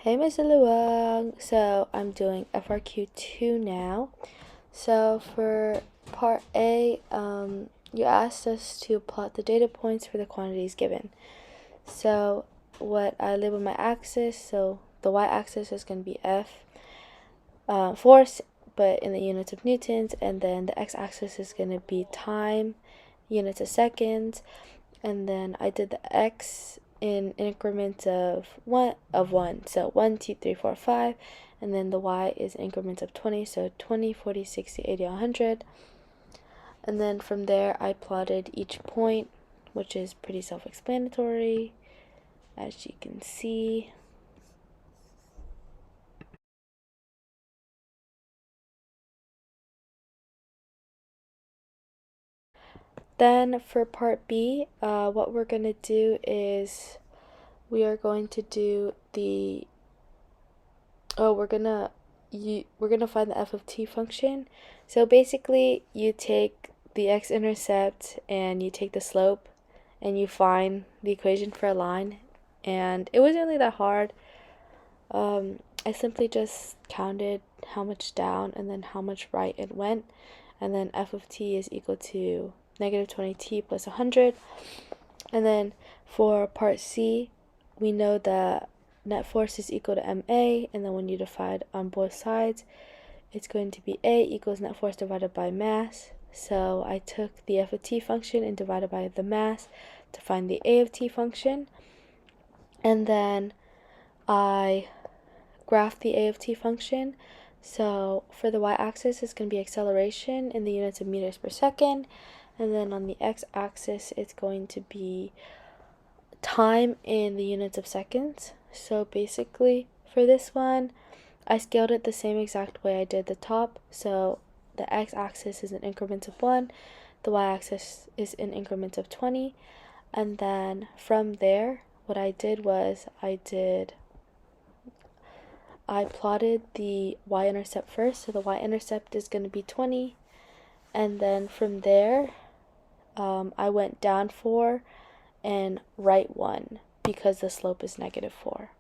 Hey Mr. Luang, so I'm doing FRQ2 now. So for part A, you asked us to plot the data points for the quantities given. So what I labeled my axis, so the y-axis is going to be F, force, but in the units of newtons, and then the x-axis is going to be time, units of seconds, and then I did the x in increments of one, so 1, 2, 3, 4, 5, and then the y is increments of 20, so 20, 40, 60, 80, 100. And then from there I plotted each point, which is pretty self-explanatory, as you can see. Then for part B, what we're going to do is we are going to do the we're gonna find the f of t function. So basically, you take the x-intercept and you take the slope, and you find the equation for a line. And it wasn't really that hard. I simply just counted how much down and then how much right it went, and then f of t is equal to negative 20t plus 100. And then for part C, we know that net force is equal to ma, and then when you divide on both sides, it's going to be A equals net force divided by mass. So I took the f of t function and divided by the mass to find the a of t function. And then I graphed the a of t function. So for the y-axis, it's going to be acceleration in the units of meters per second. And then on the x-axis, it's going to be time in the units of seconds. So basically, for this one, I scaled it the same exact way I did the top. So the x-axis is in increments of 1, the y-axis is in increments of 20, and then from there, what I did was I plotted the y-intercept first. So the y-intercept is going to be 20, and then from there, I went down 4 and right 1 because the slope is negative 4.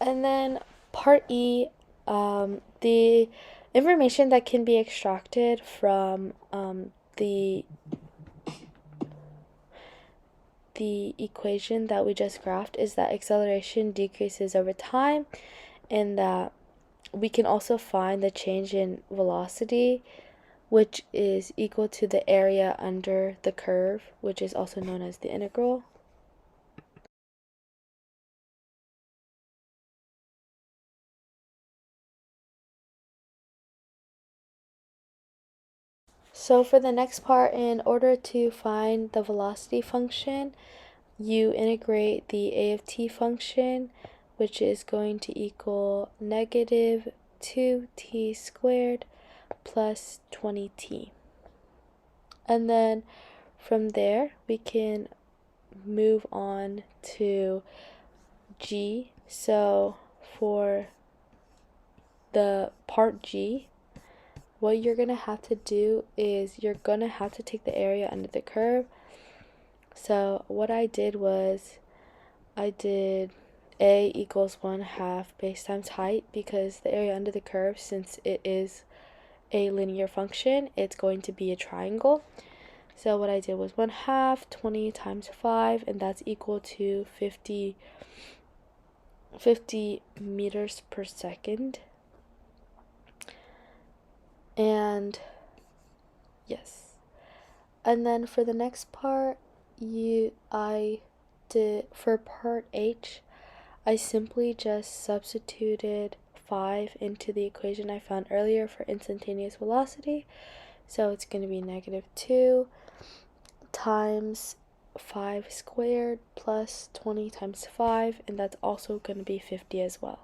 And then part E, the information that can be extracted from the equation that we just graphed is that acceleration decreases over time, and that we can also find the change in velocity, which is equal to the area under the curve, which is also known as the integral. So for the next part, in order to find the velocity function, you integrate the a of t function, which is going to equal negative 2t squared plus 20t. And then from there, we can move on to G. So for the part G, what you're going to have to do is you're going to have to take the area under the curve. So what I did was I did a equals 1/2 base times height, because the area under the curve, since it is a linear function, it's going to be a triangle. So what I did was 1/2 20 times 5, and that's equal to 50 meters per second. And yes, And then for the next part, I did for part H, I simply just substituted 5 into the equation I found earlier for instantaneous velocity. So it's going to be -2 times 5 squared plus 20 times 5, and that's also going to be 50 as well.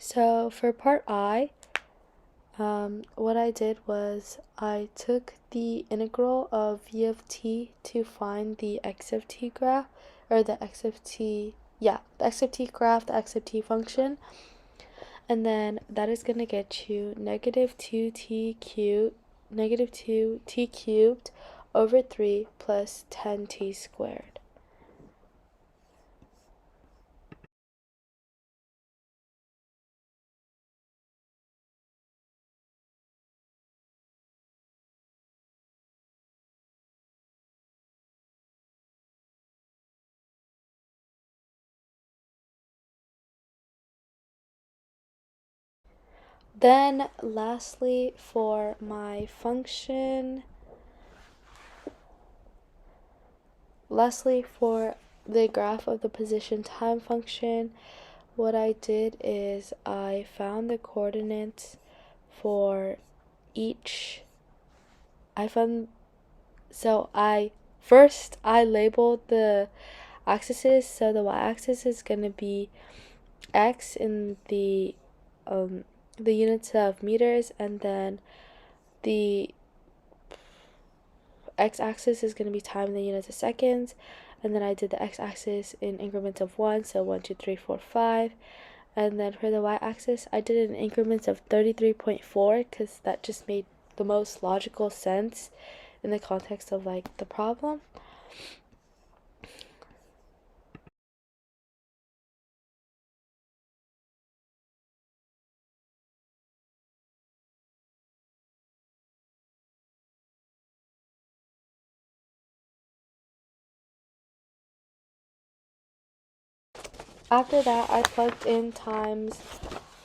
So for part I, what I did was I took the integral of v of t to find the x of t graph, or the x of t, yeah, the x of t graph, the x of t function, and then that is going to get you -2t cubed over 3 plus 10t squared. Then lastly for my function, lastly for the graph of the position time function, what I did is I found the coordinates for each. I found, so I first I labeled the axes. So the y-axis is going to be x in the units of meters, and then the x-axis is going to be time in the units of seconds, and then I did the x-axis in increments of 1, so 1, 2, 3, 4, 5, and then for the y-axis I did it in increments of 33.4 because that just made the most logical sense in the context of like the problem. After that, I plugged in times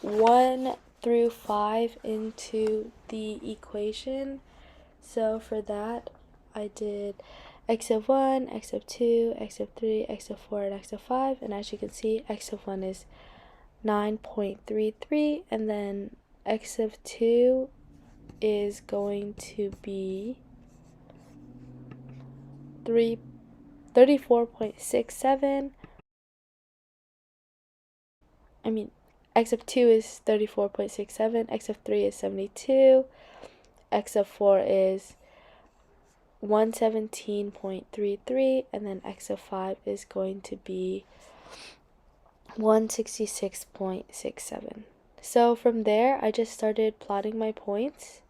1 through 5 into the equation. So for that, I did x of 1, x of 2, x of 3, x of 4, and x of 5. And as you can see, x of 1 is 9.33, and then x of 2 is going to be 34.67. I mean, x of 2 is 34.67, x of 3 is 72, x of 4 is 117.33, and then x of 5 is going to be 166.67. So from there, I just started plotting my points.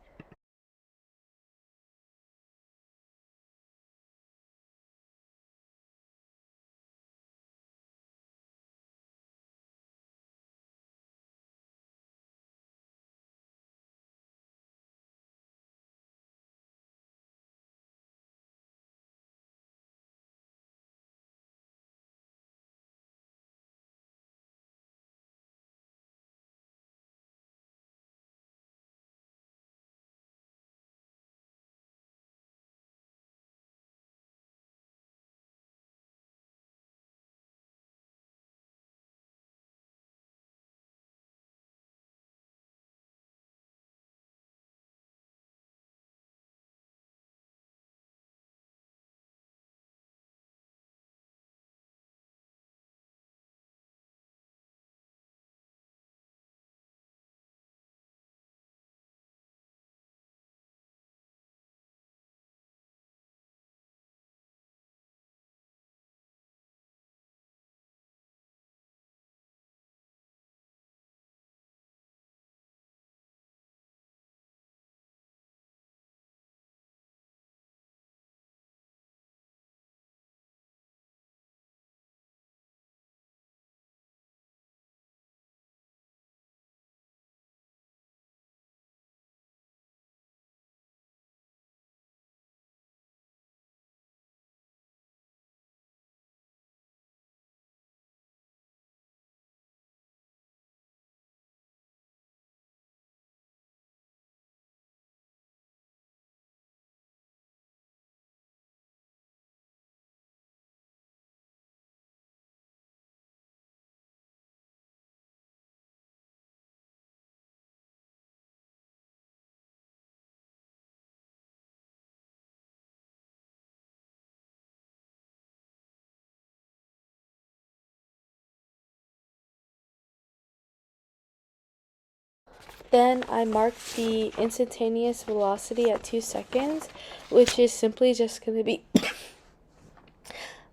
Then I marked the instantaneous velocity at 2 seconds, which is simply just going to be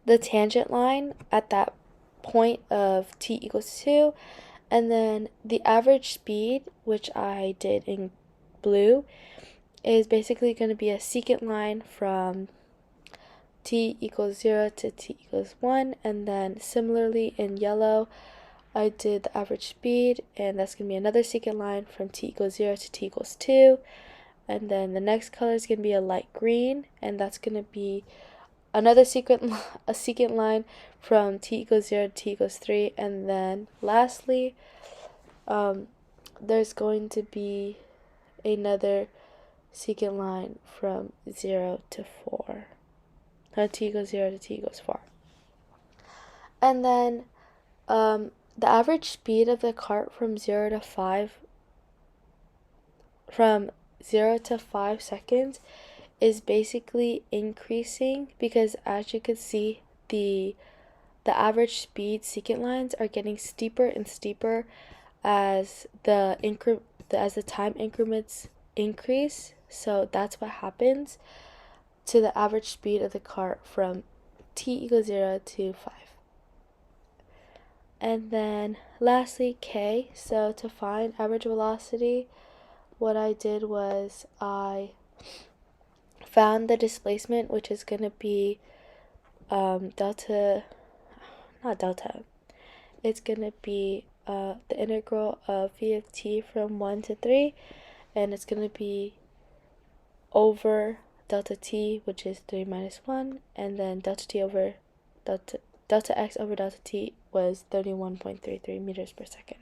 the tangent line at that point of t equals 2, and then the average speed, which I did in blue, is basically going to be a secant line from t equals 0 to t equals 1, and then similarly in yellow, I did the average speed, and that's going to be another secant line from t equals 0 to t equals 2. And then the next color is going to be a light green, and that's going to be another secant line from t equals 0 to t equals 3. And then lastly, there's going to be another secant line from 0 to 4. T equals 0 to t equals 4. And then the average speed of the cart from 0 to 5 seconds is basically increasing, because as you can see, the average speed secant lines are getting steeper and steeper as the time increments increase. So that's what happens to the average speed of the cart from t equals 0 to 5. And then lastly, k. So to find average velocity, what I did was I found the displacement, which is going to be it's going to be the integral of v of t from 1 to 3, and it's going to be over delta t, which is 3 minus 1, and then delta x over delta t was 31.33 meters per second.